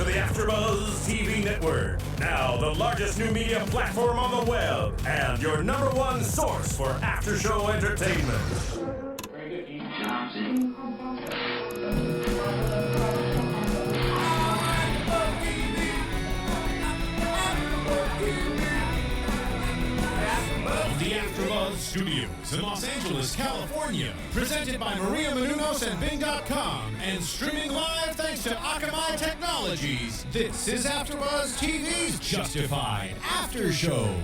to the AFTERBUZZ TV network. Now the largest new media platform on the web and your #1 source for after-show entertainment. The AFTERBUZZ Studios in Los Angeles, California. Presented by Maria Menounos and Bing.com and streaming live thanks to Akamai Technologies. This is AFTERBUZZ TV's Justified After Show.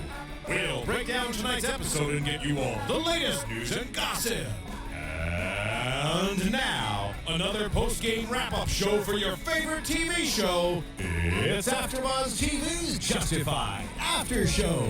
We'll break down tonight's episode and get you all the latest news and gossip. And now, another post-game wrap-up show for your favorite TV show. It's AFTERBUZZ TV's Justified After Show.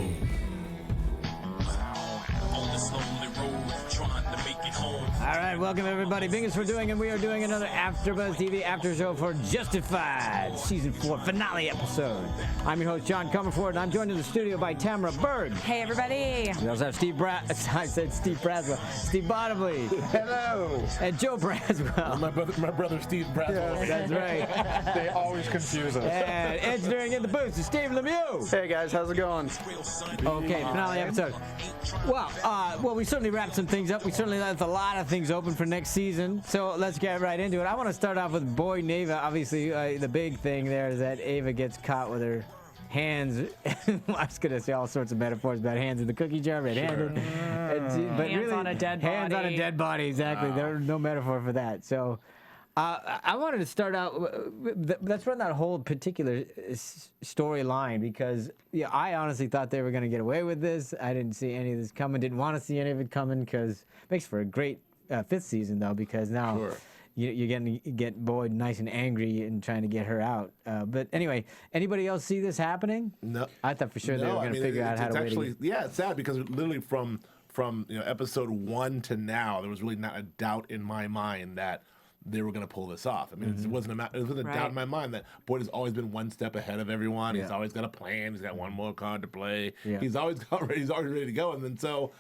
All right, welcome everybody. Bing is for doing, and we are doing another AFTERBUZZ TV after show for Justified Season 4 finale episode. I'm your host, John Comerford, and I'm joined in the studio by Tamara Berg. Hey, everybody. We also have Steve Braswell. Steve Bottomley. Hello. And Joe Braswell. My brother Steve Braswell. That's right. They always confuse us. And engineering in the booth is Steve Lemieux. Hey guys, how's it going? Okay, finale episode. Well, we certainly wrapped some things up. We certainly left a lot of things open for next season. So let's get right into it. I want to start off with Boyd and Ava. Obviously, the big thing there is that Ava gets caught with her hands. I was going to say all sorts of metaphors about hands in the cookie jar, red-handed. But hands really, on a dead body. Hands on a dead body, exactly. There's no metaphor for that. So I wanted to start out, let's run that whole particular storyline because I honestly thought they were going to get away with this. I didn't see any of this coming, didn't want to see any of it coming because it makes for a great fifth season, though, because now you're getting to get Boyd nice and angry and trying to get her out. But anyway, anybody else see this happening? No. I thought for sure they were going to figure out how to actually, wait. Yeah, it's sad because literally from episode 1 to now, there was really not a doubt in my mind that they were going to pull this off. I mean, it wasn't a doubt in my mind that Boyd has always been one step ahead of everyone. Yeah. He's always got a plan. He's got one more card to play. Yeah. He's always ready to go. And then so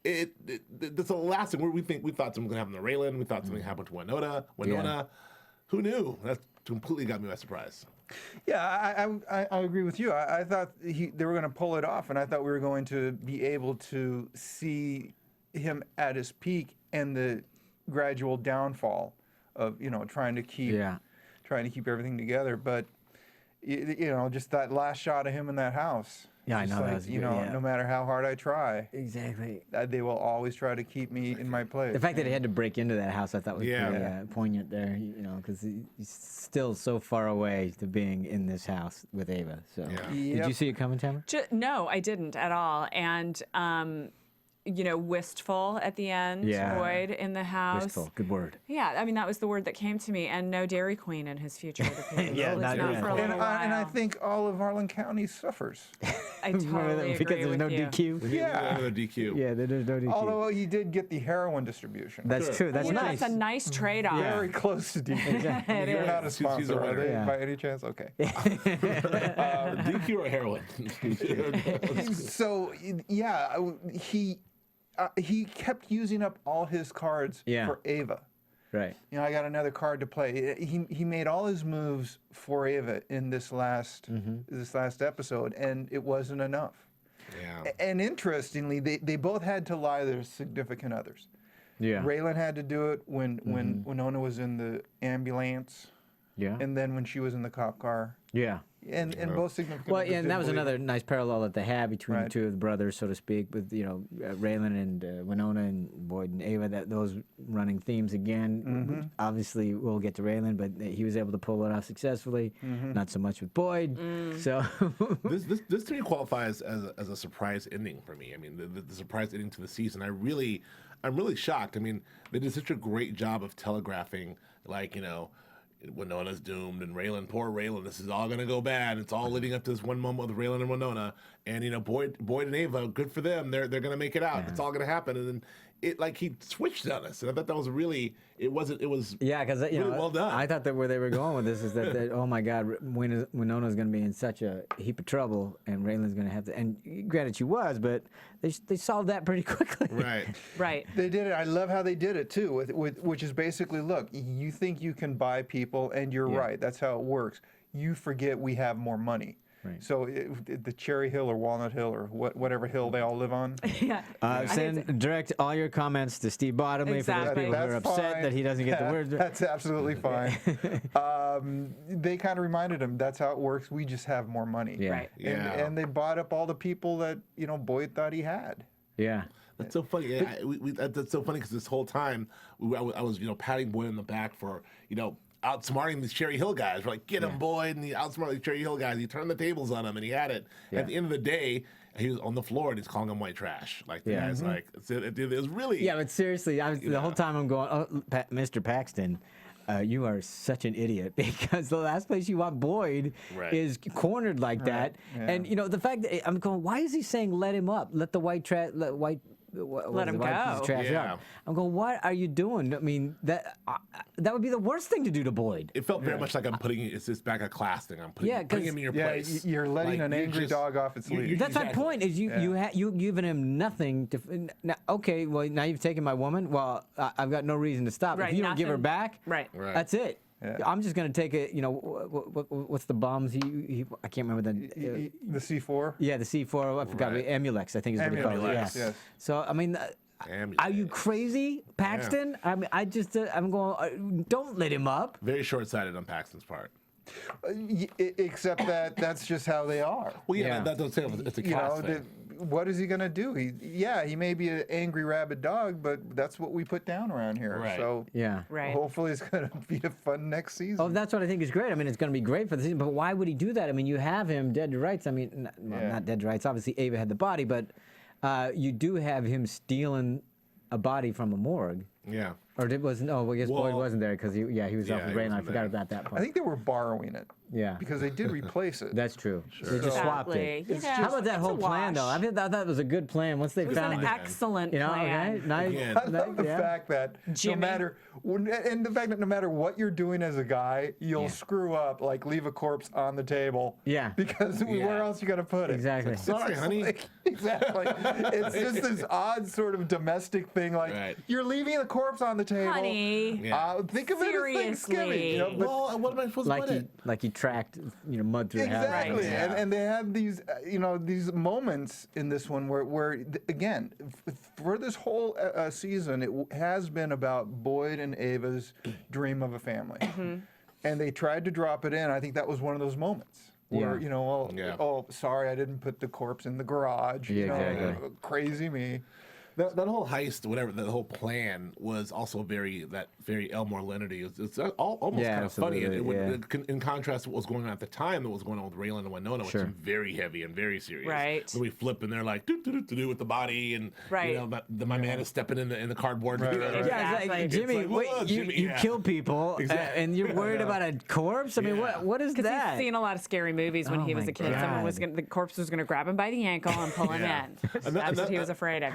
that's the last thing we thought something was going to happen to Raylan. We thought something happened to Winona. Yeah. Who knew? That completely got me by surprise. Yeah, I agree with you. I thought they were going to pull it off, and I thought we were going to be able to see him at his peak and the gradual downfall of trying to keep everything together. But just that last shot of him in that house. Yeah, I know. That was good, no matter how hard I try, exactly, they will always try to keep me in my place. The fact that he had to break into that house, I thought was pretty poignant there. Because he's still so far away to being in this house with Ava. So, did you see it coming, Tamara? No, I didn't at all. And wistful at the end. Yeah. Boyd in the house. Wistful, good word. Yeah, I mean that was the word that came to me. And no Dairy Queen in his future. Yeah, not for a little while. And I think all of Harlan County suffers. I totally agree because there's no with you. DQ. Yeah, no DQ. Yeah, there's no DQ. Although he did get the heroin distribution. That's true. That's nice. That's a nice trade-off. Very close to DQ. You're not a sponsor, are they? By any chance? Okay. DQ or heroin? So he kept using up all his cards for Ava. Right. I got another card to play. He made all his moves for Ava in this last episode, and it wasn't enough. Yeah. And interestingly, they both had to lie their significant others. Yeah. Raylan had to do it when Winona was in the ambulance. Yeah. And then when she was in the cop car. Yeah. And both significant. Well, and that was another nice parallel that they had between the two of the brothers, so to speak, with Raylan and Winona and Boyd and Ava. Those running themes again. Obviously, we'll get to Raylan, but he was able to pull it off successfully. Not so much with Boyd. So this to me qualifies as a surprise ending for me. I mean, the surprise ending to the season. I'm really shocked. I mean, they did such a great job of telegraphing, Winona's doomed, and poor Raylan, this is all going to go bad. It's all leading up to this one moment with Raylan and Winona. And, Boyd and Ava, good for them. They're going to make it out. Yeah. It's all going to happen. And then he switched on us. And I thought that was really, it was because really well done. I thought that where they were going with this is that oh my God, Winona's going to be in such a heap of trouble, and Raylan's going to have to, and granted she was, but they solved that pretty quickly. Right. They did it. I love how they did it too, which is basically, look, you think you can buy people, and you're right. That's how it works. you forget we have more money. Right. So the Cherry Hill or Walnut Hill or whatever hill they all live on. Yeah. Direct all your comments to Steve Bottomley for those Exactly. people who are That's upset fine. that he doesn't get the words. That's absolutely fine. They kind of reminded him that's how it works. We just have more money. Yeah. Right. And they bought up all the people that Boyd thought he had. Yeah. That's so funny. Yeah, that's so funny because this whole time I was patting Boyd in the back for outsmarting these Cherry Hill guys. We're like, get him, Boyd, and he outsmarted these Cherry Hill guys. He turned the tables on him, and he had it. Yeah. At the end of the day, he was on the floor, and he's calling them white trash. Like the guy's like, it was really. Yeah, but seriously, the whole time I'm going, Mr. Paxton, you are such an idiot because the last place you want Boyd is cornered like that. Yeah. And the fact that I'm going, why is he saying let him up? Let the white trash, let him go. Trash up. I'm going, what are you doing? I mean, that would be the worst thing to do to Boyd. It felt very much like I'm putting it's this back a class thing. I'm putting him in your place. You're letting an angry dog off its leash. That's my point. Is you've given him nothing to. Now, okay, well now you've taken my woman. Well, I've got no reason to stop. Right, If you don't give her back, Right. that's it. Yeah. I'm just gonna take it. What's the bombs? I can't remember the. The C4. Yeah, the C4. I forgot. Amulex, I think is what he calls it. Yeah. Amulex, yes. So I mean. Are you crazy, Paxton? I mean, I'm going. Don't let him up. Very short-sighted on Paxton's part. Except that's just how they are. Well, yeah, that's what I'm saying. It's a class thing. What is he going to do? He may be an angry rabid dog, but that's what we put down around here. Right. So Yeah. Right. hopefully it's going to be a fun next season. Oh, that's what I think is great. I mean, it's going to be great for the season, but why would he do that? I mean, you have him dead to rights. I mean, not dead to rights. Obviously, Ava had the body, but you do have him stealing a body from a morgue. Yeah. Or I guess Boyd wasn't there because he was off with Raylan. I forgot about that part. I think they were borrowing it. Yeah. Because they did replace it. That's true. They just swapped it. Exactly. How about that It's whole a plan, though? wash. I thought that was a good plan. Once they It was found an excellent okay? plan. Nice. Again. I love the fact that Jimmy. no matter what you're doing as a guy, you'll screw up, like leave a corpse on the table. Yeah. Because where else you gonna put it? Exactly. Sorry, honey. Exactly. It's just this odd sort of domestic thing, like you're leaving a corpse on the table. Honey. Yeah. Think of it as Thanksgiving. Seriously. Well, what am I supposed to put it? Like he tracked mud through the house. Exactly, Yeah. and they have these these moments in this one where again for this whole season it has been about Boyd and Ava's dream of a family, and they tried to drop it in. I think that was one of those moments where oh sorry I didn't put the corpse in the garage. Exactly. Crazy me. That whole heist, whatever, the whole plan was also very Elmore Leonardy. It's almost kind of funny. In contrast to what was going on at the time, that was going on with Raylan and Winona, which seemed very heavy and very serious. Right. So we flip and they're like, do with the body, and my man is stepping in the cardboard. Right. Yeah, it's like, Exactly. Jimmy, It's like, wait, whoa, you Jimmy, kill people Exactly. and you're worried about a corpse? I mean, what is Because that? he's seen a lot of scary movies when he was my a kid. Someone was God. the corpse was going to grab him by the ankle and pull him in. That's what he was afraid of.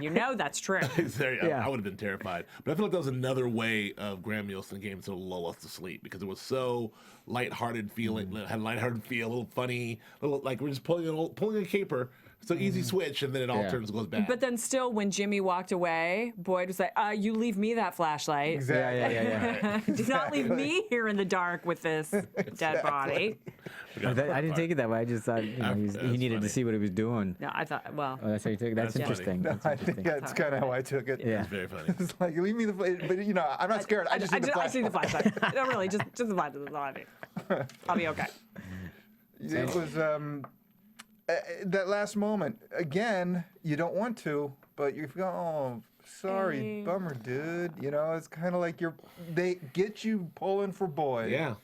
That's true. I would have been terrified. But I feel like that was another way of Graham Nielsen game to lull us to sleep because it was so lighthearted feeling, had a lighthearted feel, a little funny, like we're just pulling a caper. It's an easy switch, and then it all goes back. But then still, when Jimmy walked away, Boyd was like, you leave me that flashlight. Exactly. Yeah. Do not leave me here in the dark with this dead body. I didn't take it that way. I just thought he needed to see what he was doing. No, I thought, well. Oh, that's how you took it? That's That's interesting. funny. That's I interesting. think that's kind of how I took it. Yeah. It's very funny. It's like leave me the but I'm not scared. I just need the I see the flashlight. flashlight. No, really, just the flashlight. That's all I need. I'll be okay. It was that last moment again. You don't want to, but you go, oh, sorry, bummer, dude. It's kind of like they get you pulling for Boyd. Yeah.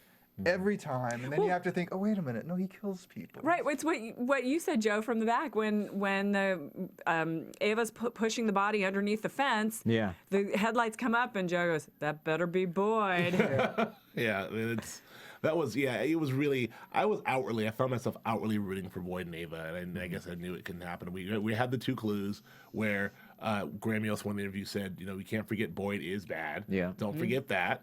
Every time, and then you have to think, oh wait a minute, no, he kills people. Right. It's what you said, Joe, from the back when the Ava's pushing the body underneath the fence. Yeah. The headlights come up, and Joe goes, "That better be Boyd." Yeah, it was really, I found myself outwardly rooting for Boyd and Ava, and I guess I knew it couldn't happen. We had the two clues where Graham Nielsen, in the interview, said, we can't forget Boyd is bad. Yeah. Don't forget that,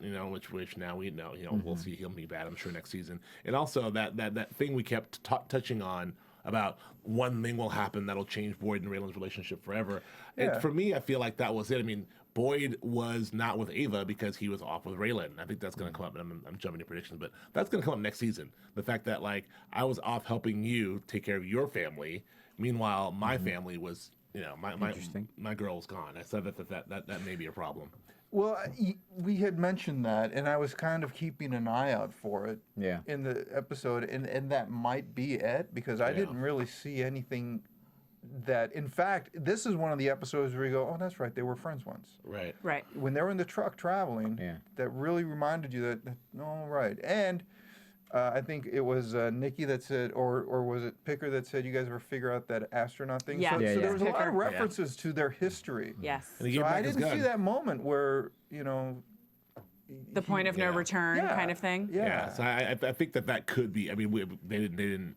which now we know, we'll see him be bad, I'm sure, next season. And also that thing we kept touching on about one thing will happen that'll change Boyd and Raylan's relationship forever. Yeah. And for me, I feel like that was it. I mean, Boyd was not with Ava because he was off with Raylan. I think that's going to come up, and I'm jumping to predictions, but that's going to come up next season. The fact that, like, I was off helping you take care of your family. Meanwhile, my family was, you know, my girl was gone. I said that may be a problem. Well, we had mentioned that, and I was kind of keeping an eye out for it in the episode, and that might be it, because I didn't really see anything that, in fact, this is one of the episodes where you go, oh, that's right, they were friends once. Right. Right. When they were in the truck traveling, that really reminded you that, oh, right. And I think it was Nikki that said, or was it Picker that said, you guys ever figure out that astronaut thing? Yeah. So there was a lot Picker. of references to their history. Yes. And he So gave I back his didn't see gun. that moment where, you know, The point of no return kind of thing. Yeah. So I think that could be. I mean, they didn't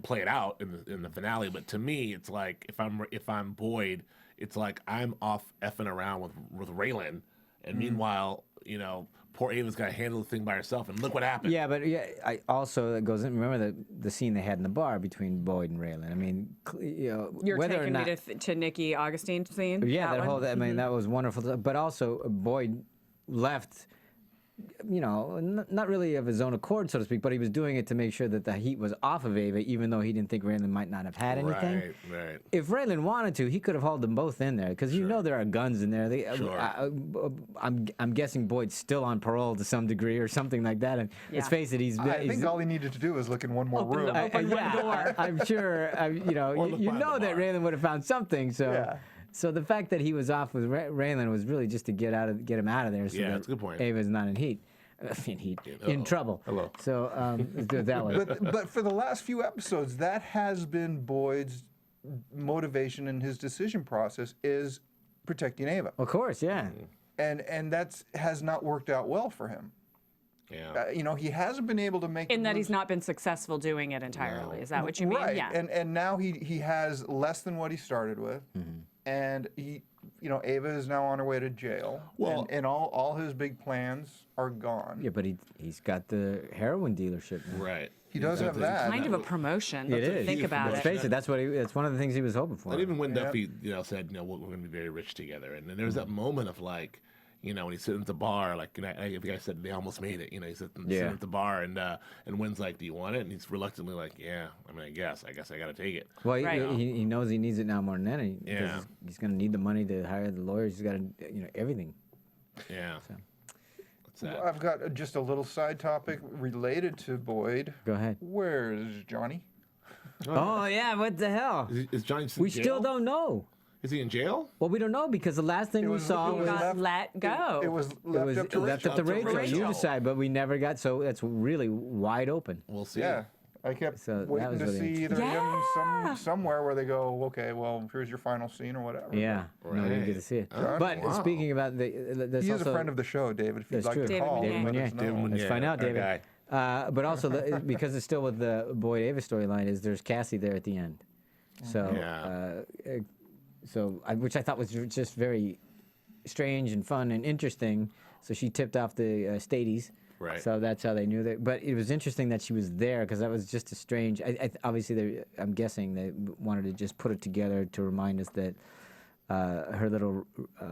play it out in the finale, but to me, it's like if I'm Boyd, it's like I'm off effing around with Raylan, and meanwhile, you know, poor Ava's got to handle the thing by herself, and look what happened. Yeah, but I also that goes in. Remember the scene they had in the bar between Boyd and Raylan. I mean, you know, You're whether taking or not, me to Nikki Augustine scene. yeah, that one? whole. I mean, that was wonderful. But also, Boyd left. You know, not really of his own accord, so to speak, but he was doing it to make sure that the heat was off of Ava, even though he didn't think Raylan might not have had anything. Right. If Raylan wanted to, he could have hauled them both in there, because you know there are guns in there. I'm guessing Boyd's still on parole to some degree or something like that. And let's face it, I think all he needed to do was look in one more room. I'm sure. You know, you know that Raylan would have found something. So. So the fact that he was off with Raylan was really just to get him out of there, so that's a good point. Ava's not in heat. In trouble. Hello. So let's do it that way. But for the last few episodes, that has been Boyd's motivation in his decision process, is protecting Ava. Of course, yeah. And that has not worked out well for him. Yeah. You know, he hasn't been able to make In that he's not been successful doing it entirely. Is that what you mean? Right. Yeah. And now he has less than what he started with. And he, you know, Ava is now on her way to jail. Well, and all his big plans are gone. Yeah, but he's got the heroin dealership now. Right. He does have that. Kind of a promotion. It is. Think about Let's it. face it. That's one of the things he was hoping for. But even when Duffy, you know, said, you know, we're going to be very rich together, and then there was that moment of like, you know, when he's sitting at the bar, like, you know, I think I said they almost made it. You know, he's sitting at the bar, and Wynn's like, "Do you want it?" And he's reluctantly like, "Yeah, I mean, I guess I got to take it." Well, Right. he knows he needs it now more than anything. Yeah. He's going to need the money to hire the lawyers. He's got to, you know, everything. Yeah. So. What's that? I've got just a little side topic related to Boyd. Go ahead. Where's Johnny? Oh yeah, what the hell? Is Johnny We in jail? still don't know. Is he in jail? Well, we don't know because the last thing we saw He was got let go. It was left up to left up to Rachel. Rachel. You decide, but we never got. So that's really wide open. We'll see. Yeah. I kept So that waiting was to really see either Yeah. him somewhere where they go, okay, well, here's your final scene or whatever. Yeah, no, we didn't get to see it. But wow. speaking about there's He is also, a friend of the show, David. If you'd That's like true. to David call, Meunier. let us David know. Meunier. Let's find out, our David. But also, because it's still with the Boyd Ava storyline, is there's Cassie there at the end. So, Yeah. which I thought was just very strange and fun and interesting. So she tipped off the Stadies. Right. So that's how they knew that. But it was interesting that she was there because that was just a strange. Obviously, I'm guessing they wanted to just put it together to remind us that her little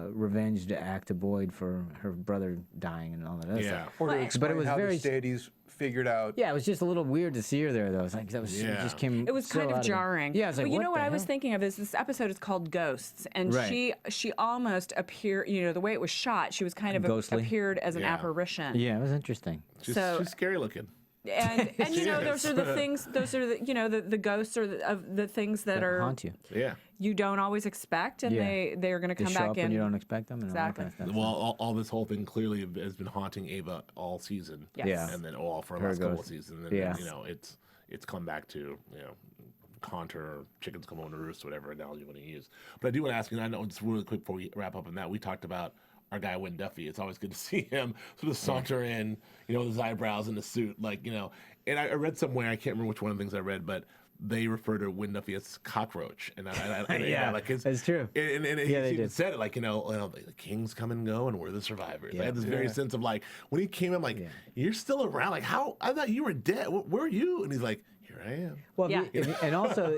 revenge act to Boyd for her brother dying and all that other Yeah. stuff. Or to But it explain was how very- the Stadies figured out. Yeah, it was just a little weird to see her there, though. It's like that was it Yeah. just came. It was so kind of out jarring. Yeah, I was like, but you know what the I was hell? thinking of is this episode is called Ghosts, and Right. she almost appeared. You know, the way it was shot, she was kind of Ghostly. appeared as an Yeah. apparition. Yeah, it was interesting. She's So- scary looking. And you know, those are the things. Those are the, you know, the ghosts are of the things that are haunt you. Yeah. you don't always expect, and Yeah. they're going to They come show back up in. when you don't expect them. And Exactly. All that kind of Well, stuff. all this whole thing clearly has been haunting Ava all season. Yes. Yeah. And then all for the Her last couple of ghost. seasons. And Yeah. then, you know, it's come back to, you know, haunt her, or chickens come home to roost, whatever analogy you want to use. But I do want to ask you, and I know just really quick before we wrap up on that, we talked about our guy Wynn Duffy. It's always good to see him sort of saunter in, you know, with his eyebrows and the suit, like, you know. And I read somewhere, I can't remember which one of the things I read, but they refer to Wynn Duffy as cockroach, and Yeah, like that's true. And Yeah, he they even did. said it like, you know, the kings come and go, and we're the survivors. I Yeah. had this very sense of like when he came, I'm like, you're still around. Like, how? I thought you were dead. Where are you? And he's like, here I am. Well, Yeah. and also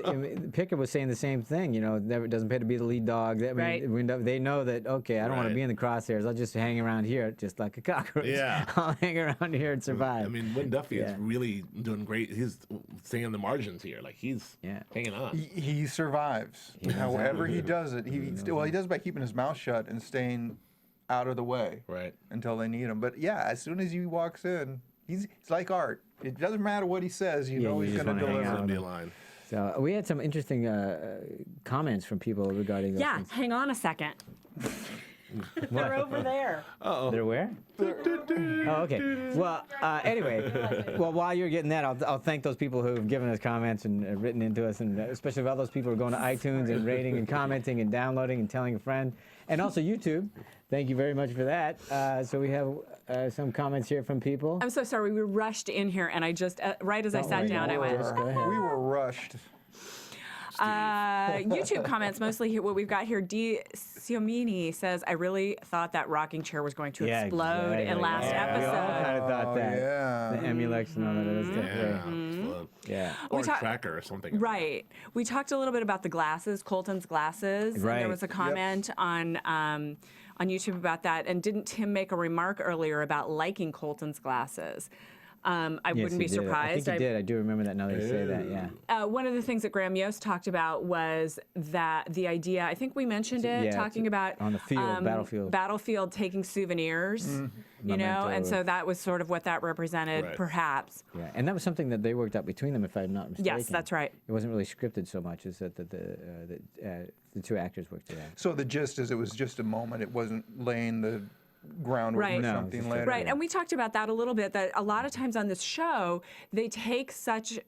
Pickett was saying the same thing. You know, it doesn't pay to be the lead dog. I mean, they know that. Okay, I don't want to be in the crosshairs. I'll just hang around here, just like a cockroach. Yeah. I'll hang around here and survive. I mean, Win Duffy is really doing great. He's staying in the margins here. Like he's hanging on. He survives. However he does it, he does it by keeping his mouth shut and staying out of the way until they need him. But yeah, as soon as he walks in, it's like art. It doesn't matter what he says, you know he's going to deliver. It's going to be a line. So we had some interesting comments from people regarding those things. Hang on a second. They're over there. They're where? Oh, okay. Well, anyway, while you're getting that, I'll thank those people who have given us comments and written into us, and especially all those people who are going to iTunes and rating and commenting and downloading and telling a friend, and also YouTube. Thank you very much for that. So we have some comments here from people. I'm so sorry. We were rushed in here, and I just, right as I sat down, I went. We were rushed. YouTube comments, mostly what we've got here. D. Siomini says, I really thought that rocking chair was going to explode in last episode. We all kind of thought that. Yeah. The Emulex and all that. Yeah. Or a tracker or something. Right. We talked a little bit about the glasses, Colton's glasses. Right. And there was a comment on YouTube about that. And didn't Tim make a remark earlier about liking Colton's glasses? I wouldn't be surprised. I think he did. I do remember that now that you say that, yeah. One of the things that Graham Yost talked about was that the idea, I think we mentioned it, talking about on the field, battlefield taking souvenirs, you know, and so that was sort of what that represented, perhaps. Yeah, and that was something that they worked out between them, if I'm not mistaken. Yes, that's right. It wasn't really scripted so much as that the two actors worked it out. So the gist is it was just a moment. It wasn't laying the groundwork for something later. Right, and we talked about that a little bit, that a lot of times on this show, they take such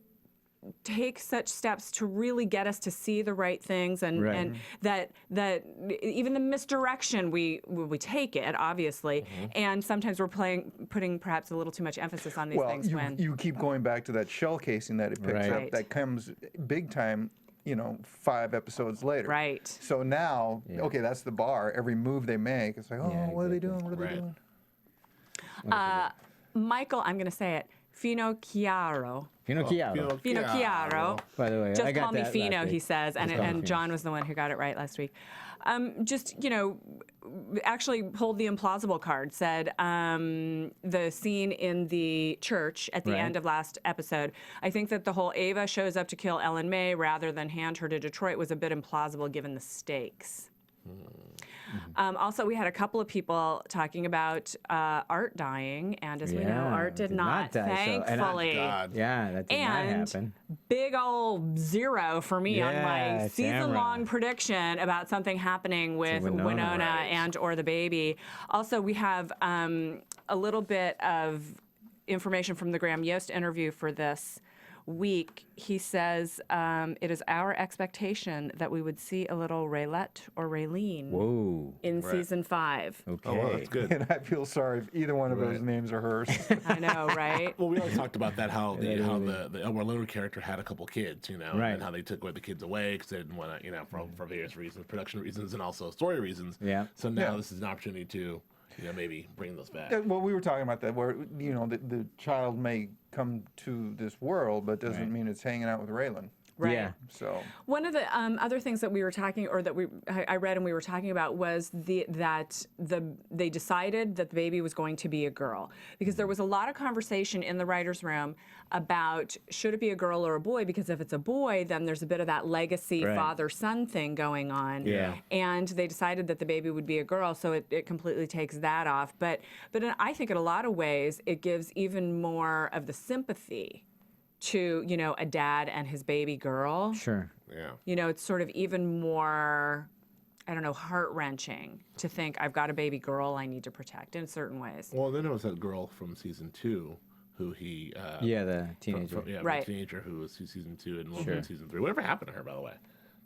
steps to really get us to see the right things, and that even the misdirection we take it, obviously, and sometimes we're putting perhaps a little too much emphasis on these things. You keep going back to that shell casing that it picks up that comes big time, you know, 5 episodes later. Right. So now, okay, that's the bar. Every move they make, it's like, what are they doing? What are they doing? Michael, I'm going to say it, Finocchiaro. Finocchiaro. By the way, just I got call me that Fino, last he week. says, and John was the one who got it right last week. Just, you know, actually pulled the implausible card, said the scene in the church at the end of last episode, I think that the whole Ava shows up to kill Ellen May rather than hand her to Detroit was a bit implausible given the stakes. Also, we had a couple of people talking about Art dying, and as we know, Art did not die, thankfully. that did not happen. Big old 0 for me on my season-long prediction about something happening with Winona and or the baby. Also, we have a little bit of information from the Graham Yost interview for this week. He says it is our expectation that we would see a little Raylette or Raylene in season 5. Okay. Oh, well, that's good. And I feel sorry if either one of those names are hers. I know, right? Well, we always talked about that, how the Elmore Leonard character had a couple kids, you know, and how they took the kids away because they didn't want to, you know, for various reasons, production reasons and also story reasons. Yeah. So now this is an opportunity to, you know, maybe bring those back. Well, we were talking about that, where, you know, the child may come to this world, but doesn't mean it's hanging out with Raylan. Right. Yeah. So one of the other things that we were talking, or that I read and we were talking about, was that they decided that the baby was going to be a girl, because there was a lot of conversation in the writers' room about should it be a girl or a boy, because if it's a boy, then there's a bit of that legacy father-son thing going on. Yeah. And they decided that the baby would be a girl, so it completely takes that off. But I think in a lot of ways it gives even more of the sympathy to, you know, a dad and his baby girl. Sure. Yeah. You know, it's sort of even more, I don't know, heart-wrenching to think I've got a baby girl I need to protect in certain ways. Well, then there was that girl from season 2 who he... the teenager. The teenager who was season 2 and in season 3. Whatever happened to her, by the way?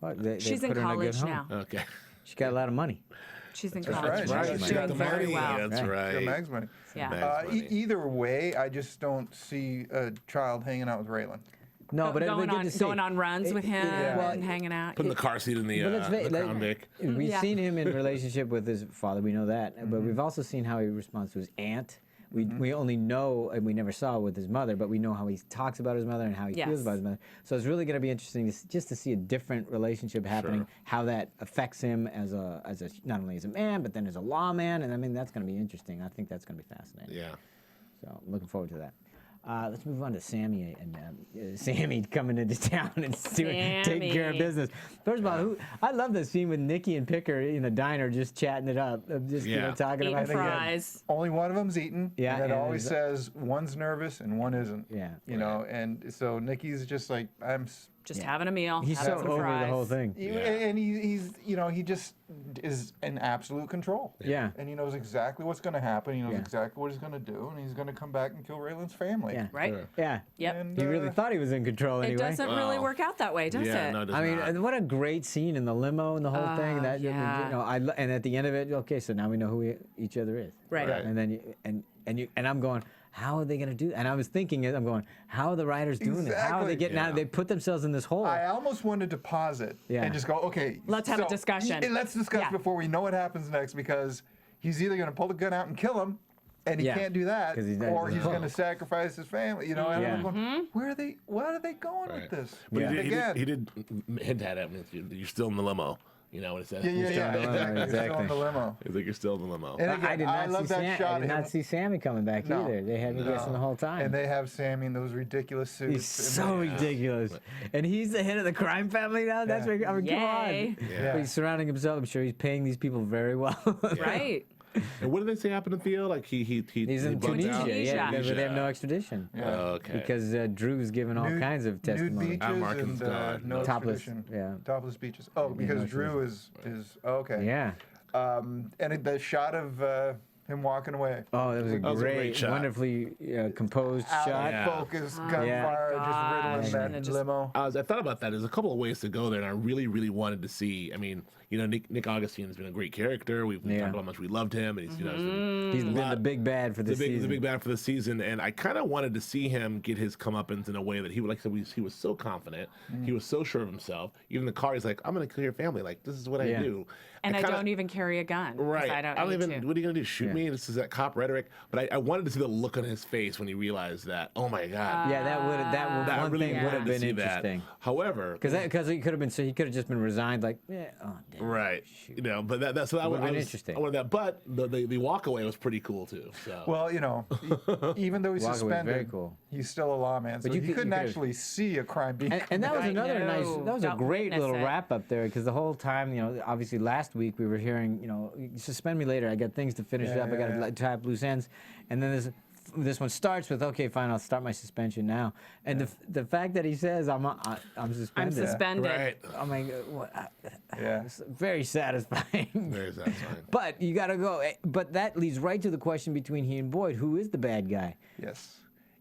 Well, they She's in college now. Okay. She's got a lot of money. She's in college. She's doing very well. That's right. Mag's money. Yeah. Either way, I just don't see a child hanging out with Raylan. No, but going on runs with him and hanging out. Putting the car seat in the Crown Vic. We've seen him in relationship with his father. We know that, but we've also seen how he responds to his aunt We only know, and we never saw with his mother, but we know how he talks about his mother and how he feels about his mother. So it's really going to be interesting just to see a different relationship happening, how that affects him as a not only as a man, but then as a lawman. And I mean, that's going to be interesting. I think that's going to be fascinating. Yeah. So I'm looking forward to that. Let's move on to Sammy and Sammy coming into town and taking care of business. First of all, I love the scene with Nikki and Picker in the diner just chatting it up, just talking eating about fries. Only one of them's eating. Yeah, and it and always says one's nervous and one isn't. Yeah. You know, and so Nikki's just like, Just having a meal. He's so having some over fries. the whole thing. and he's you know, he just is in absolute control. Yeah. And he knows exactly what's going to happen. He knows exactly what he's going to do, and he's going to come back and kill Raylan's family. Yeah. Right? Sure. Yeah. Yep. And, He really thought he was in control anyway. It doesn't really work out that way, does Yeah, it? no, it does I mean, not. what a great scene in the limo and the whole thing. That you know, and at the end of it, okay, so now we know who each other is. Right. And then and I'm going, how are they going to do? And I was thinking, I'm going, how are the writers doing it? How are they Exactly. getting out? They put themselves in this hole. I almost wanted to pause it and just go, okay. Let's have a discussion. Let's discuss before we know what happens next, because he's either going to pull the gun out and kill him, and he can't do that, 'Cause he's not- or he's going to sacrifice his family. You know, and I'm going, Mm-hmm. where are they going with this? But And he did hint at it. You're still in the limo. You know what it says? Yeah. in the limo, He's still in the limo. He's like, you're still in the limo. And again, I did not love see that shot. I did of not him. see Sammy coming back No. either. They had me guessing the whole time. And they have Sammy in those ridiculous suits. He's so ridiculous. And he's the head of the crime family now? That's what, I mean, come Yay. on. Yeah. But he's surrounding himself. I'm sure he's paying these people very well. Right. And what did they say happened to Theo? Like he's He's in bugged out? Tunisia, yeah, because they have no Tunisia. extradition. Yeah. Okay. Because Drew's given all kinds of Nude testimony. beaches Markin's and gone. no Topless, extradition. yeah. Topless beaches. Oh, because no Drew is okay. Yeah. And the shot of him walking away. Oh, that was a was a great great, shot. wonderfully composed Out shot. of focus, gunfire, Yeah. just riddling that limo. I thought about that. There's a couple of ways to go there, and I really, really wanted to see. I mean, you know, Nick Augustine has been a great character. We've talked about how much we loved him, and he's, you know, He's been the big bad for this season. the big bad for the season, and I kind of wanted to see him get his comeuppance in a way that he would, like I said, he was so confident, he was so sure of himself. Even in the car, he's like, "I'm going to kill your family. Like, this is what I do." And I don't even carry a gun. 'cause Right. I don't even. need to. What are you gonna do? Shoot me? This is that cop rhetoric. But I wanted to see the look on his face when he realized that. Oh my God. Yeah, that I one really thing would wanted have to been see interesting. that. However, Because he could have been, so he could have just been resigned, like, damn. right. You know, but that's what I Would've been was. interesting. I wanted that. But the walk away was pretty cool too. So. Well, you know, even though he's Walk away is suspended, very cool. he's still a lawman, so you he could- couldn't you could've- actually see a crime being And that was committed. another know. nice, that was a Don't great witness little it. wrap up there, because the whole time, you know, obviously last week we were hearing, you know, suspend me later, I got things to finish up, I got to tie up loose ends, and then this one starts with, okay, fine, I'll start my suspension now, and the fact that he says I'm suspended, I'm suspended. Right. I'm like, what? Yeah. It's very satisfying. Very satisfying. But you got to go. But that leads right to the question between he and Boyd: who is the bad guy? Yes,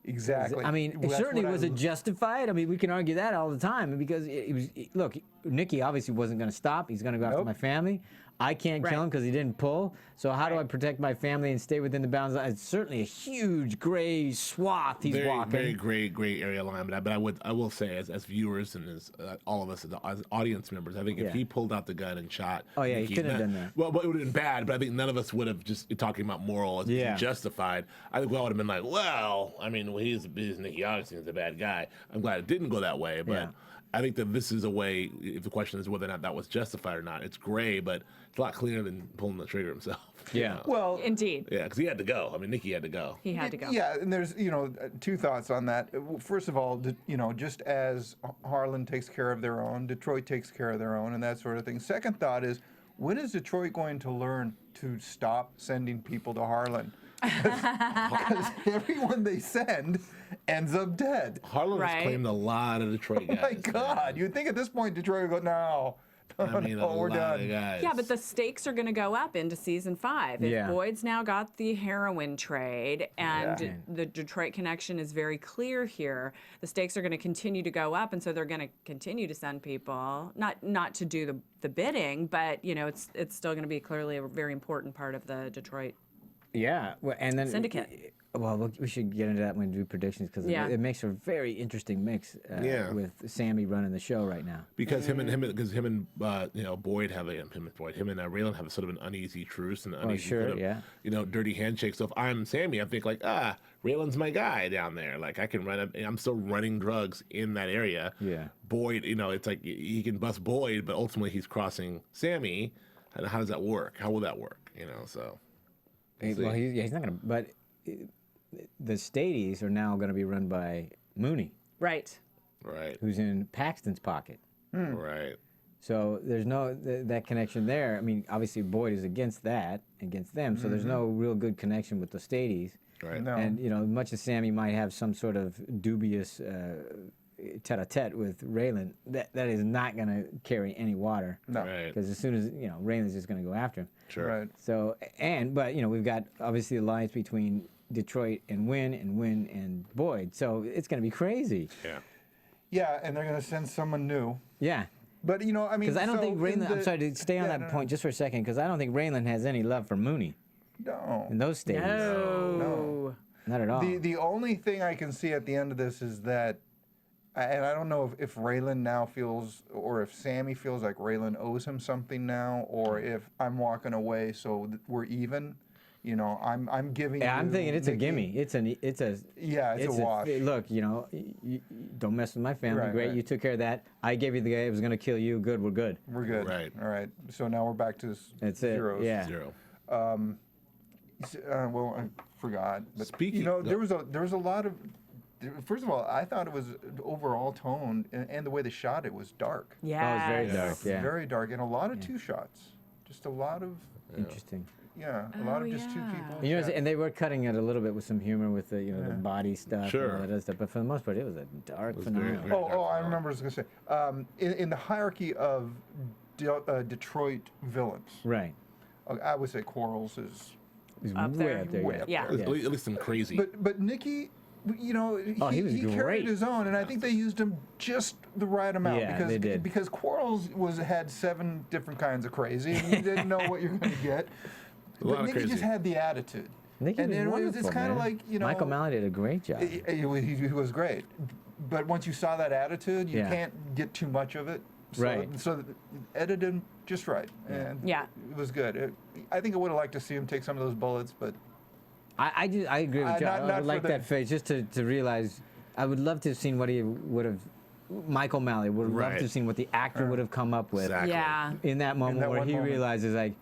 exactly. I mean, That's certainly what was it justified? I mean, we can argue that all the time because it was. Look, Nicky obviously wasn't going to stop. He's going to go after Nope. my family. I can't kill him because he didn't pull. So how do I protect my family and stay within the bounds? It's certainly a huge gray swath he's walking. Very gray area line. But I will say, as viewers and as all of us as audience members, I think if he pulled out the gun and shot, Oh, yeah, he Nicky, couldn't have done that. Well, it would have been bad. But I think none of us would have just talking about moral as being justified. I think we all would have been like, well, I mean, he's Nicky Augustine is a bad guy. I'm glad it didn't go that way, but. Yeah. I think that this is a way, if the question is whether or not that was justified or not, it's gray, but it's a lot cleaner than pulling the trigger himself. Yeah. Well, Indeed. Yeah, because he had to go. I mean, Nicky had to go. He had to go. Yeah, and there's, you know, two thoughts on that. First of all, you know, just as Harlan takes care of their own, Detroit takes care of their own, and that sort of thing. Second thought is, when is Detroit going to learn to stop sending people to Harlan? Because everyone they send ends up dead. Harlan has Right. claimed a lot of Detroit guys. Oh my God, you'd think at this point Detroit would go, no, I mean, a we're lot done. of guys. Yeah, but the stakes are going to go up into season 5. If Yeah. Boyd's now got the heroin trade and Yeah. the Detroit connection is very clear here, the stakes are going to continue to go up, and so they're going to continue to send people, not to do the bidding, but you know, it's still going to be clearly a very important part of the Detroit Yeah, well, and then Syndicate. Well, we should get into that when we do predictions because it makes a very interesting mix with Sammy running the show right now. Because him and Boyd have him and Raylan have sort of an uneasy truce and uneasy dirty handshake. So if I'm Sammy, I think like Raylan's my guy down there. Like I can run. I'm still running drugs in that area. Yeah. Boyd, it's like he can bust Boyd, but ultimately he's crossing Sammy. And how does that work? How will that work? So. Well, he's not gonna. But the Stadies are now going to be run by Mooney. Right. Who's in Paxton's pocket. Right. So there's no that connection there. I mean, obviously Boyd is against them, so there's no real good connection with the Stadies. Right. No. And much as Sammy might have some sort of dubious tete-a-tete with Raylan, that is not going to carry any water. No. Right. Because as soon as Raylan's just going to go after him. Sure. Right. So but we've got obviously the alliance between Detroit and Wynn and Boyd. So it's going to be crazy. Yeah. Yeah, and they're going to send someone new. Yeah. But I mean, because I don't think Raylan. I'm sorry to stay on that point just for a second, because I don't think Raylan has any love for Mooney. No. In those stages. No. Not at all. The only thing I can see at the end of this is that, and I don't know if Raylan now feels, or if Sammy feels like Raylan owes him something now, or if I'm walking away so we're even. I'm giving. Yeah, you, I'm thinking it's Nikki. a gimme. It's a wash. Look, you don't mess with my family. Right, Great, right. you took care of that. I gave you the guy that was going to kill you. Good, we're good. We're good. Right. All right. So now we're back to That's zeros. it. Yeah. 0. Well, I forgot. But Speaking, there was a lot of. First of all, I thought it was overall tone and the way they shot it was dark. Yeah. Oh, it's very dark. Yeah. Very dark, and a lot of two shots. Just a lot of. Interesting. Yeah, a lot of just two people. And they were cutting it a little bit with some humor with the the body stuff Sure. and all that other stuff. But for the most part, it was a dark phenomenon. very- I remember what I was going to say. In the hierarchy of Detroit villains, Right. I would say Quarles is. He's Up way there. up there. Way yeah. up Yeah. At least some crazy. But Nicky, he was carried great. his own, and I think they used him just the right amount. Yeah, because, they did. Because Quarles had 7 different kinds of crazy, and you didn't know what you're going to get. A lot But of Nicky crazy. just had the attitude. Nicky and was it was, wonderful, it's kind of man. like, Michael Malley did a great job. He was great. But once you saw that attitude, you can't get too much of it. So, Right. So edited him just right. And Yeah. it was good. I think I would have liked to see him take some of those bullets, but I agree with John. I not would like for that the- face just to realize. I would love to have seen what he would have. Michael Malley would have loved Right. to have seen what the actor would have come up with Exactly. Yeah. in that moment that where one he moment. realizes, like,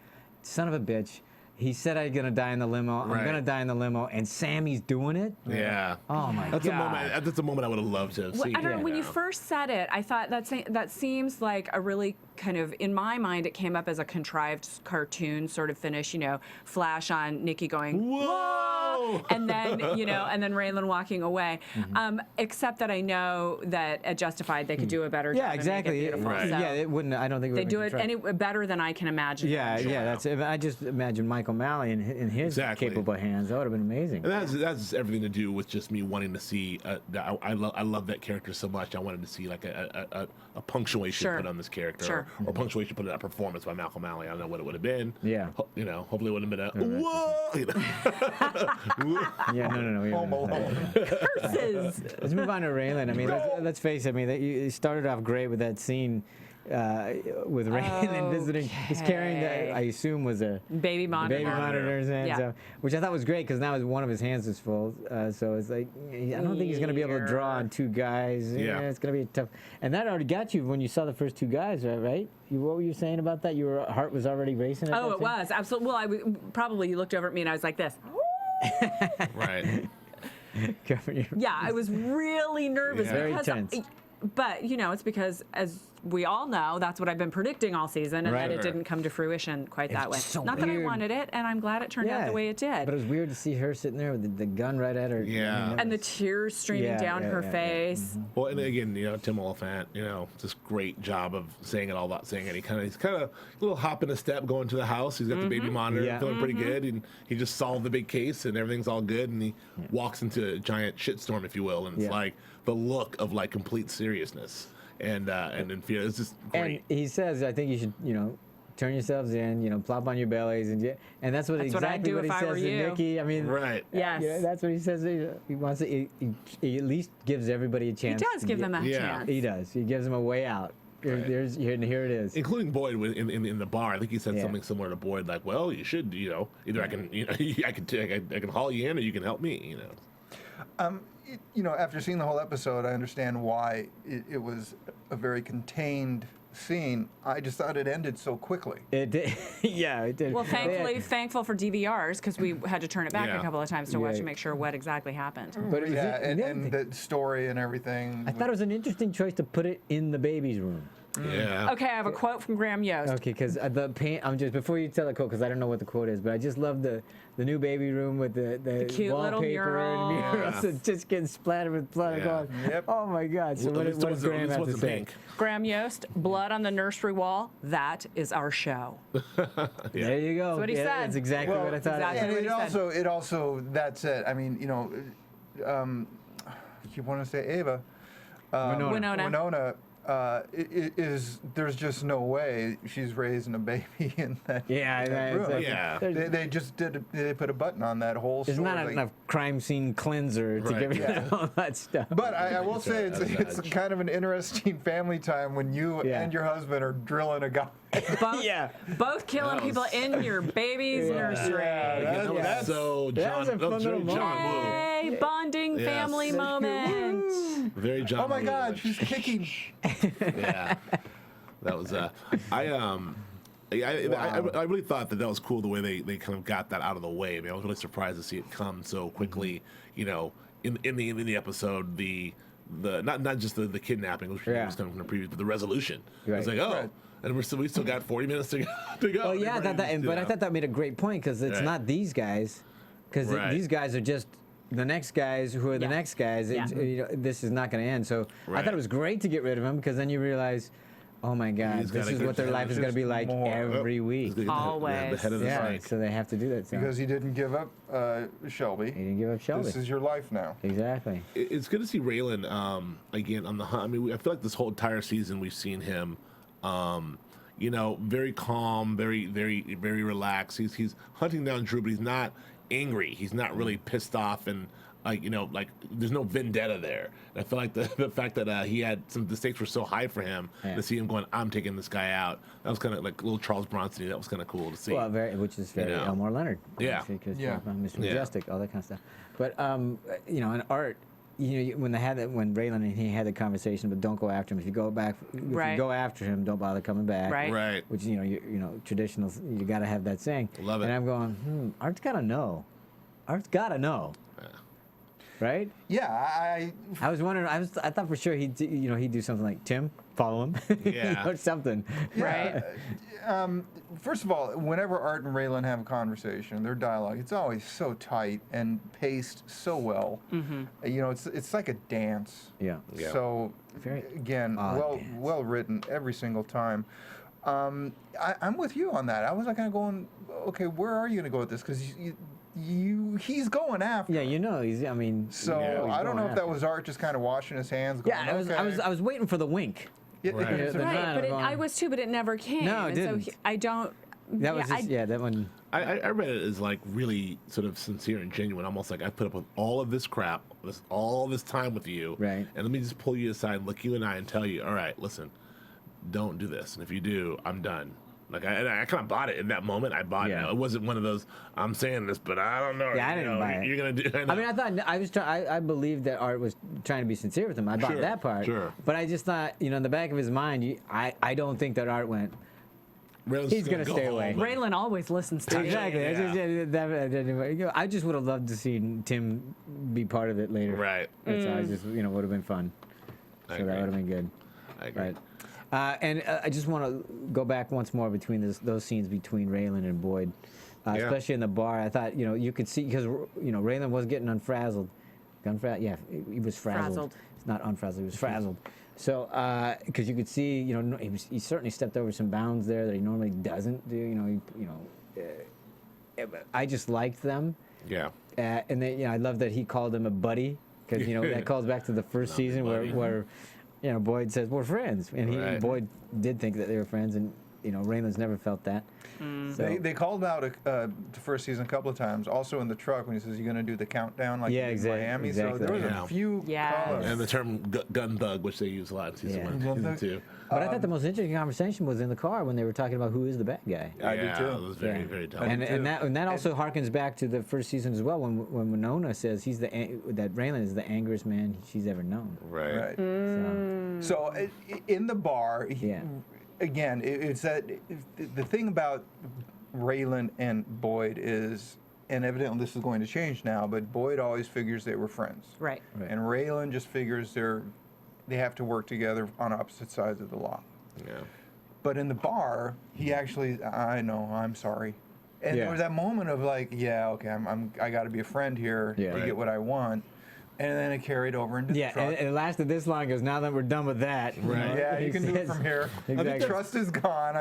son of a bitch. He said I'm gonna die in the limo. I'm Right. gonna die in the limo, and Sammy's doing it. Yeah. Oh my That's god. That's a moment I would have loved to have Well, seen. I don't know. When you first said it, I thought that seems like a really kind of, in my mind, it came up as a contrived cartoon sort of finish. Flash on Nicky going Whoa! and then and then Raylan walking away. Except that I know that at Justified they could do a better job. Yeah, and make exactly. it beautiful. Right. So Yeah, it wouldn't. I don't think they would do have it any better than I can imagine. Yeah, I'm sure. yeah. That's it. I just imagine Michael Malley in his Exactly. capable hands. That would have been amazing. And that's everything to do with just me wanting to see. I love that character so much. I wanted to see like a punctuation Sure. put on this character, Sure. or punctuation put on that performance by Malcolm Malley. I don't know what it would have been. Yeah. Hopefully it would have been a whoa. Yeah, no. we Home haven't- Alone. Curses. Let's move on to Raylan. I mean, let's face it. I mean, you started off great with that scene with Raylan visiting. He's carrying that, I assume, was a Baby monitor. baby monitor in his hand, Yeah. so, which I thought was great because now one of his hands is full. So it's like, I don't think he's going to be able to draw on 2 guys. Yeah. It's going to be tough. And that already got you when you saw the first 2 guys, right? What were you saying about that? Your heart was already racing at Oh, that it was absolutely. Well, probably you looked over at me and I was like this. Right. time? Yeah, I was really nervous. Yeah. Very because tense. But, it's because, as we all know, that's what I've been predicting all season, and Right. that it didn't come to fruition quite It's that way. so Not that I weird. wanted it, and I'm glad it turned out the way it did. But it was weird to see her sitting there with the gun right at her. Yeah. I mean, And the tears streaming down her face. Well, and again, Tim Oliphant, just great job of saying it all about saying it. He's kind of a little hop in a step going to the house. He's got the baby monitor, Yeah. feeling pretty good, and he just solved the big case, and everything's all good, and he walks into a giant shitstorm, if you will, and it's like the look of like complete seriousness and in fear. It's just great. And he says, I think you should, turn yourselves in, plop on your bellies, and that's what That's what I'd exactly do what he if I were says to you. Nikki. I mean, Right. Yes. that's what he says. He wants to. He at least gives everybody a He chance. does to give get- them a Yeah. chance. He does. He gives them a way out. Here it is. Including Boyd in the bar. I think he said Yeah. something similar to Boyd, like, "Well, you should, either I can, I can haul you in, or you can help me." After seeing the whole episode, I understand why it was a very contained scene. I just thought it ended so quickly. It did. Yeah, it did. Well, thankful for DVRs because we had to turn it back Yeah. a couple of times to watch Yeah. to make sure what exactly happened. But it was Yeah, the other and thing- the story and everything. I thought it was an interesting choice to put it in the baby's room. Yeah. Okay, I have a quote from Graham Yost. Okay, because the paint. I'm just before you tell the quote, because I don't know what the quote is, but I just love the new baby room with the cute little wallpaper and murals. murals and just getting splattered with blood. Yeah. Going, Yep. oh my God! So At what least does it was- Graham at least have it to wasn't say? pink. Graham Yost, blood on the nursery wall. That is our show. There you go. That's what he said. That's exactly what I thought. exactly. And what he said. it also that said, I mean, you want to say Ava, Winona. there's just no way she's raising a baby in that, Yeah, that room. exactly. Yeah. There's- They put a button on that whole There's story. not enough crime scene cleanser to Right. get rid Yeah. of all that stuff. But I will say That's it's a kind of an interesting family time when you Yeah. and your husband are drilling a guy. Both, Yeah. both killing That people was- in your baby's nursery. That was that's- so that was John. a That was fun very little John Woo. Hey, bonding Yes. family moment. Very John. Oh my Woo, God, like, she's kicking. Yeah. That was I really thought that was cool the way they kind of got that out of the way. I mean, I was really surprised to see it come so quickly. In the episode, the not just the kidnapping, which was coming from the previous, but the resolution. It was Right. like, oh, Right. and we still got 40 minutes to go. Oh yeah, but I thought that made a great point because it's Right. not these guys, because Right. these guys are just the next guys who are the Yeah. next guys. Yeah. This is not going to end. So I Right. thought it was great to get rid of them because then you realize, oh my God, He's this gotta is get what their to life is going to be like more. every week. The Always. head of the Yeah, snake. so they have to do that. So. Because he didn't give up he Shelby. didn't give up Shelby. This is your life now. Exactly. It's good to see Raylan again on the hunt. I mean, I feel like this whole entire season we've seen him, very calm, very, very, very relaxed. He's hunting down Drew, but he's not angry. He's not really pissed off, and there's no vendetta there. And I feel like the fact that the stakes were so high for him to see him going, I'm taking this guy out. That was kind of like little Charles Bronson. That was kind of cool to see. Well, which is very know. Elmore Leonard. Yeah. Because Yeah. Mr. Yeah. Majestic, all that kind of stuff. But in art, when Raylan and he had the conversation, but don't go after him. If you go Right. after him, don't bother coming back. Right. Right. Which traditional. You got to have that saying. Love it. And I'm going, Art's got to know. Art's got to know. Right? Yeah, I was wondering. I thought for sure he'd do something like Tim, follow him, Yeah. or something. Right. First of all, whenever Art and Raylan have a conversation, their dialogue, it's always so tight and paced so well. Mm-hmm. It's like a dance. Yeah. Yeah. So Very again, odd dance. well written every single time. I'm with you on that. I was like kind of going, okay, where are you going to go with this? Because he's going after. Yeah, him. he's. I mean. So he's I don't know going if that after. was Art just kind of washing his hands. Going, Yeah, I was waiting for the wink. Yeah, Right. Yeah, the Right, nod but of I was too, but it never came. No, it and didn't. So I don't. That was just, that one. I read it as like really sort of sincere and genuine, almost like I put up with all of this crap, all this time with you, Right. and let me just pull you aside, look you in the eye, and tell you, all right, listen, don't do this, and if you do, I'm done. Like I kind of bought it in that moment. I bought Yeah. it. It wasn't one of those I'm saying this, but I don't know. Yeah, I didn't buy it. You're gonna do. I mean, I thought I believed that Art was trying to be sincere with him. I bought Sure, that part. sure. But I just thought, in the back of his mind, I don't think that Art went. He's gonna stay away. home and- Raylan always listens to me. Exactly. Yeah. I just would have loved to see Tim be part of it later. Right. That's I just would have been fun. I So that agree. would have been good. I agree. Right. And I just want to go back once more between those scenes between Raylan and Boyd, Yeah. especially in the bar. I thought you could see because Raylan was getting unfrazzled. Yeah, he was frazzled. Frazzled. It's not unfrazzled. He was frazzled. So because you could see, he certainly stepped over some bounds there that he normally doesn't do. I just liked them. Yeah. And then, I love that he called him a buddy because that calls back to the first season buddy. where Boyd says we're friends, and Right. Boyd did think that they were friends, and Raylan's never felt that. So, They called out the first season a couple of times. Also in the truck when he says, "You're going to do the countdown like you did in Miami." exactly. So there was Yeah. a few call-outs. And the term gun thug, which they use a lot in season 1 and season 2. but I thought the most interesting conversation was in the car when they were talking about who is the bad guy. I did too. It was very, very telling. And that also harkens back to the first season as well when Winona says that Raylan is the angriest man she's ever known. Right. So in the bar, again, it's that the thing about Raylan and Boyd is, and evidently this is going to change now, but Boyd always figures they were friends. Right. And Raylan just figures they have to work together on opposite sides of the law. Yeah. But in the bar, he actually, I know, I'm sorry. And there was that moment of like, okay, I got to be a friend here to get what I want. And then it carried over into the truck. And it lasted this long because now that we're done with that, Yeah, you can do it from here. Exactly. Trust is gone.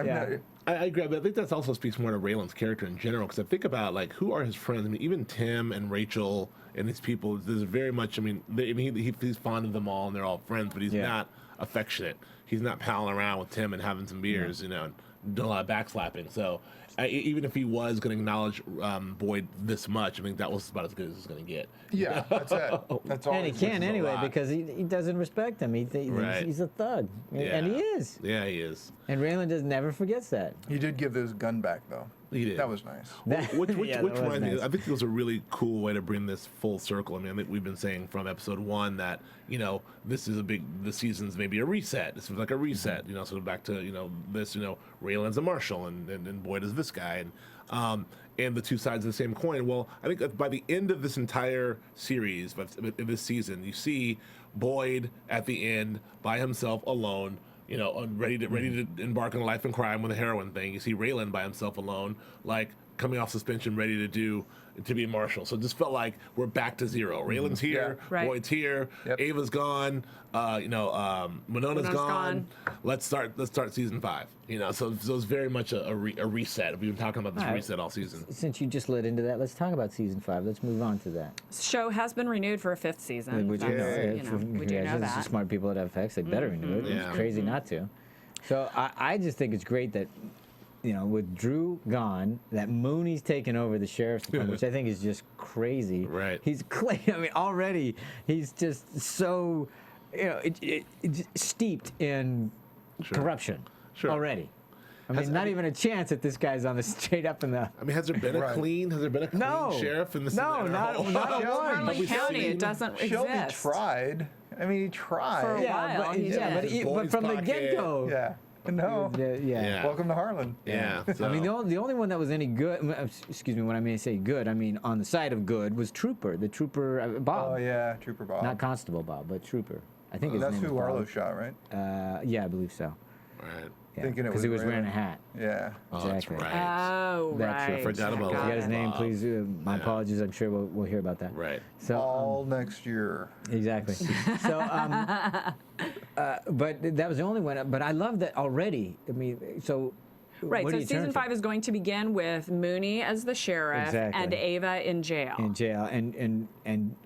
I agree, but I think that also speaks more to Raylan's character in general, because I think about, like, who are his friends? I mean, even Tim and Rachel and these people, there's very much, he's fond of them all, and they're all friends, but he's not affectionate. He's not palling around with Tim and having some beers, and doing a lot of backslapping. So even if he was going to acknowledge Boyd this much, I mean, that was about as good as it's going to get. Yeah, that's it. That's all. And he can anyway because he doesn't respect him. He thinks he's a thug, and he is. Yeah, he is. And Raylan just never forgets that. He did give his gun back though. He did. That was nice. Which Yeah, that was reminds me, nice. I think it was a really cool way to bring this full circle. I mean, I think we've been saying from episode 1 that, this is the season's maybe a reset. This was like a reset, so back to, this, Raylan's a marshal and Boyd is this guy. And the two sides of the same coin. Well, I think that by the end of this entire series, of this season, you see Boyd at the end by himself alone, ready to embark on a life in crime with a heroin thing. You see Raylan by himself alone, like coming off suspension, ready to be a marshal. So it just felt like we're back to zero. Raylan's here, Boyd's here, Ava's gone, Winona's gone. Let's start season 5. So it was very much a reset. We've been talking about this reset all season. Since you just led into that, let's talk about season 5. Let's move on to that. Show has been renewed for a 5th season. We do know, we do know that. Smart people at FX, they better renew it. It's crazy not to. So I just think it's great that, with Drew gone, that Mooney's taken over the sheriff's department, which I think is just crazy. Right. He's already he's just so, steeped in corruption already. I mean, not even a chance that this guy's on the straight up in the. I mean, has there been a clean sheriff in the No, not a one. Harlan County, it doesn't Shelby exist. tried. I mean, he tried. For a while, but from the get-go. Yeah. No. Yeah. Welcome to Harlan. Yeah. I mean, the only one that was any good, excuse me, when I may say good, I mean on the side of good, was Trooper, the Trooper Bob. Oh, yeah, Trooper Bob. Not Constable Bob, but Trooper. I think his That's name who was Arlo Bob. shot, right? Yeah, I believe so. Right. Yeah. Thinking it Because was he was Raylan. wearing a hat. Yeah. Oh, that's Exactly. right. Oh, That's right. it. Forgot about If you got his Bob. name, please. My apologies. I'm sure we'll hear about that. Right. So All next year. exactly. So, but that was the only one. But I love that already. I mean, so. Right, what so do you turn season to? 5 is going to begin with Mooney as the sheriff Exactly. and Ava in jail. In jail, and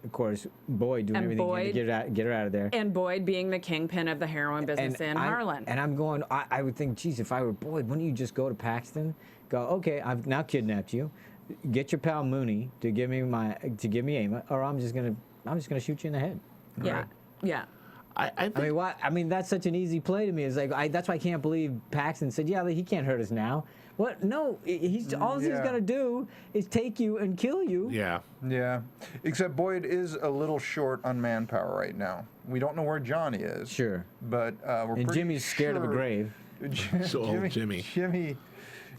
of course Boyd doing And everything Boyd- he can to get her out of there. And Boyd being the kingpin of the heroin business in Harlan. And I'm going. I would think, geez, if I were Boyd, wouldn't you just go to Paxton? Go, okay, I've now kidnapped you. Get your pal Mooney to give me Ava, or I'm just gonna shoot you in the head. Yeah, yeah. I think, I mean, why? I mean, that's such an easy play to me. It's like that's why I can't believe Paxton said, "Yeah, he can't hurt us now." What? No, he's all he's gonna do is take you and kill you. yeah. Yeah. Except Boyd is a little short on manpower right now. We don't know where Johnny is. Sure. But we're And pretty Jimmy's scared of a sure- grave. So old Jimmy.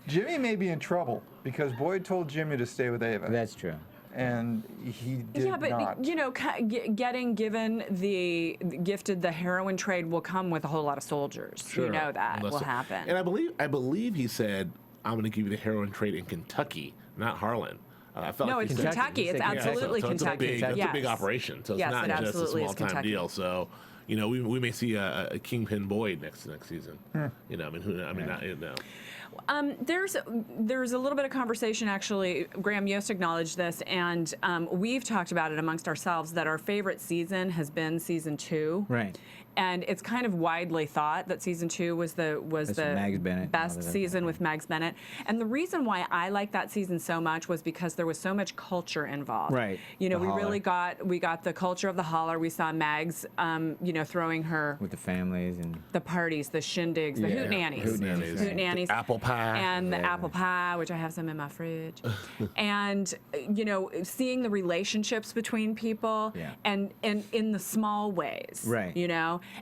Jimmy may be in trouble because Boyd told Jimmy to stay with Ava. That's true. And he did Yeah, but not. gifted the heroin trade will come with a whole lot of soldiers. Sure. You know that Unless- will happen. And I believe he said, "I'm going to give you the heroin trade in Kentucky, not Harlan." I felt No, like it's he said- Kentucky. It's Yeah, absolutely so Kentucky. It's a big Yes. operation. So it's Yes, not it just a absolutely is small time Kentucky. deal. So we may see a Kingpin Boyd next season. I mean, not. There's a little bit of conversation, actually. Graham Yost acknowledged this, and we've talked about it amongst ourselves that our favorite season has been season 2. Right. And it's kind of widely thought that season 2 was the Mags Bennett, best season with Mags Bennett. And the reason why I liked that season so much was because there was so much culture involved. Right. You know, The we holler. got the culture of the holler. We saw Mags, throwing her With the families and the parties, the shindigs, the Yeah. hootenannies. Hootenannies. Hootenannies. Apple pie. And the apple pie, which I have some in my fridge. And, seeing the relationships between people Yeah. and in the small ways. Right.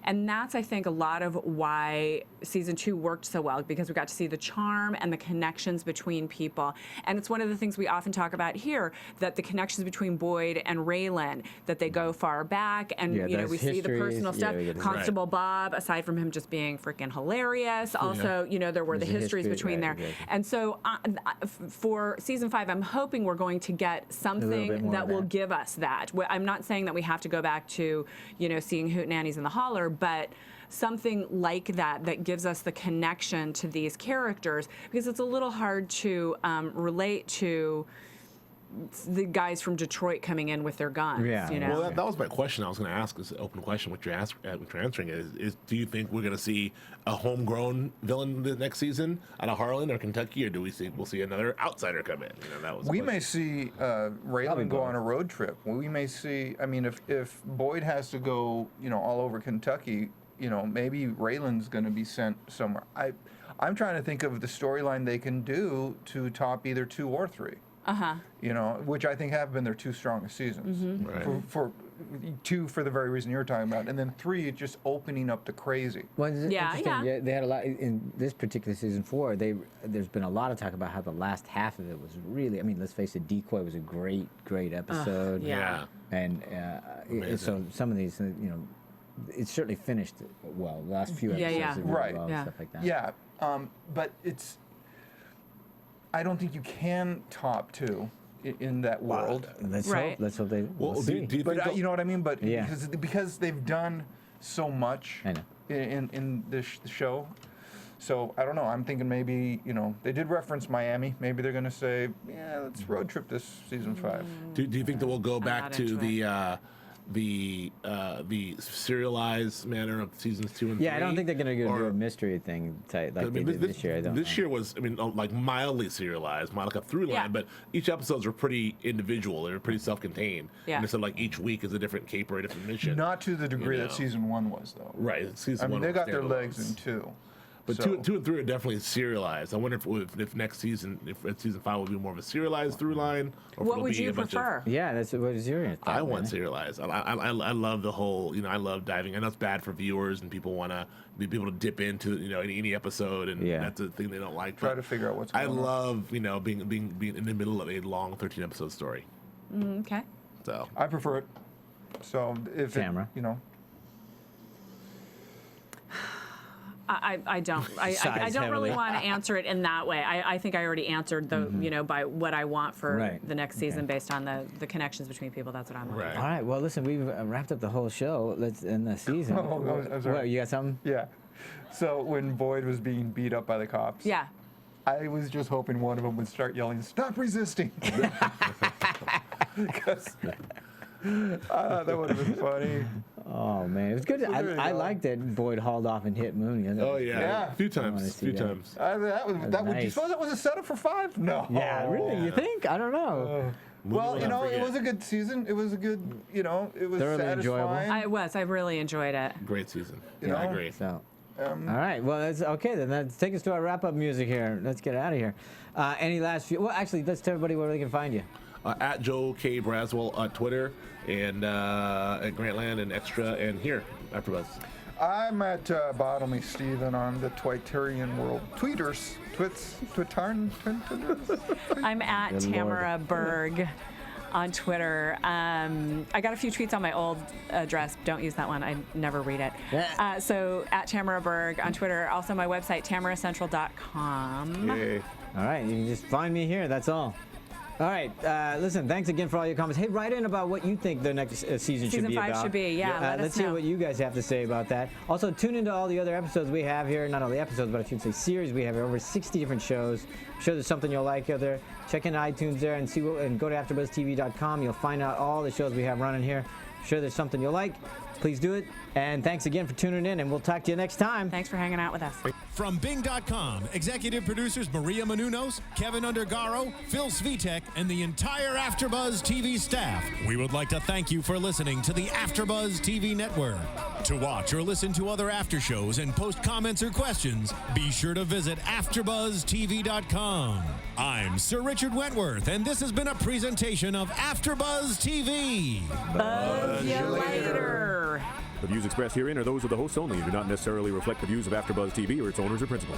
And that's, I think, a lot of why season 2 worked so well, because we got to see the charm and the connections between people. And it's one of the things we often talk about here, that the connections between Boyd and Raylan, that they go far back, and Yeah, those we see the histories. personal Yeah, stuff. we get to see Constable Bob, aside from him just being freaking hilarious, also, there were the There's a histories history, between right, there. exactly. And so for season 5, I'm hoping we're going to get bit something more that of will that. give us that. I'm not saying that we have to go back to, seeing hootenannies in the holler, but something like that gives us the connection to these characters, because it's a little hard to relate to the guys from Detroit coming in with their guns. Yeah. Well, that was my question. I was going to ask, this open question. What you're answering is, do you think we're going to see a homegrown villain the next season out of Harlan or Kentucky, or do we think we'll see another outsider come in? That was. We may see Raylan go on a road trip. We may see. I mean, if Boyd has to go, all over Kentucky, maybe Raylan's going to be sent somewhere. I'm trying to think of the storyline they can do to top either 2 or 3. Which I think have been their 2 strongest seasons. Right. For 2 for the very reason you're talking about, and then 3 just opening up to crazy. Well, it's Yeah, interesting. yeah. They had a lot in this particular season 4. There's been a lot of talk about how the last half of it was really. I mean, let's face it, Decoy was a great episode. yeah. And so some of these, it certainly finished well. The last few episodes, Yeah. did really Right. well and Yeah. stuff like that. Yeah, but it's. I don't think you can top 2 in that world. Let's Right. hope. Let's hope they. Well, We'll do see. you But think you know what I mean. But Yeah. because they've done so much I know. in this show, so I don't know. I'm thinking maybe they did reference Miami. Maybe they're going to say, yeah, let's road trip this season 5. do you think that we'll go back not to into the serialized manner of seasons 2 and 3? Yeah, I don't think they're going to do Or- a mystery thing like I they mean, did this year. I don't. This know. year was, like mildly serialized, like a through line, Yeah. but each episodes were pretty individual. They were pretty self-contained. Yeah. And so, like, each week is a different caper, a different mission. Not to the degree know. that season 1 was, though. right. Season I mean, one they was got their standalones. legs in 2. But so. 2 and 3 are definitely serialized. I wonder if next season, if season 5 will be more of a serialized through line, or if What it'll would be you a bunch of- prefer? Yeah, that's what is your thought? I want man? serialized. I love the whole, I love diving. I know it's bad for viewers and people want to be able to dip into, any episode, and Yeah. that's the thing they don't like. Try But to figure out what's I going on. love, being in the middle of a long 13 episode story. Okay. So I prefer it. So if Tamara? I don't. I Sighs don't really heavily. want to answer it in that way. I think I already answered the, by what I want for Right. the next season Okay. based on the connections between people. That's what I'm looking Right. All right. Well, listen, we've wrapped up the whole show. Let's end the season. I'm sorry. What, you got something? Yeah. So when Boyd was being beat up by the cops, Yeah. I was just hoping one of them would start yelling, "Stop resisting!" Because that would have been funny. Oh man, it was good. So there you I go. liked that Boyd hauled off and hit Mooney. Oh yeah, Yeah. a few wanna times, see that. That was, you nice. suppose that was a setup for 5? No. Yeah, really? You think? I don't know. Well, Moving on, it forget. was a good season. It was a good, it was Thoroughly enjoyable. satisfying. I really enjoyed it. Great season. You Yeah, I know? agree. So, all right. Well, that's okay. Then let's take us to our wrap-up music here. Let's get out of here. Any last few? Well, actually, let's tell everybody where they can find you. At Joe K. Braswell on Twitter, and at Grantland and Extra, and here, AfterBuzz. I'm at Bottomley Steven on the Twiterian world. Tweeters. Twitters. I'm at Good Lord. Tamara Berg on Twitter. I got a few tweets on my old address. Don't use that one. I never read it. Yeah. So at Tamara Berg on Twitter. Also my website, tamaracentral.com. Yay. All right. You can just find me here. That's all. All right, listen, thanks again for all your comments. Hey, write in about what you think the next season should be about. Season 5 should be, yeah. Let let's us hear know. what you guys have to say about that. Also, tune into all the other episodes we have here. Not only episodes, but I should say series. We have over 60 different shows. I'm sure there's something you'll like out there. Check in iTunes there and and go to AfterBuzzTV.com. You'll find out all the shows we have running here. I'm sure there's something you'll like. Please do it. And thanks again for tuning in, and we'll talk to you next time. Thanks for hanging out with us. From Bing.com, executive producers Maria Menounos, Kevin Undergaro, Phil Svitek, and the entire AfterBuzz TV staff, we would like to thank you for listening to the AfterBuzz TV network. To watch or listen to other after shows and post comments or questions, be sure to visit AfterBuzzTV.com. I'm Sir Richard Wentworth, and this has been a presentation of AfterBuzz TV. Buzz you later. The views expressed herein are those of the hosts only and do not necessarily reflect the views of AfterBuzz TV or its owners or principals.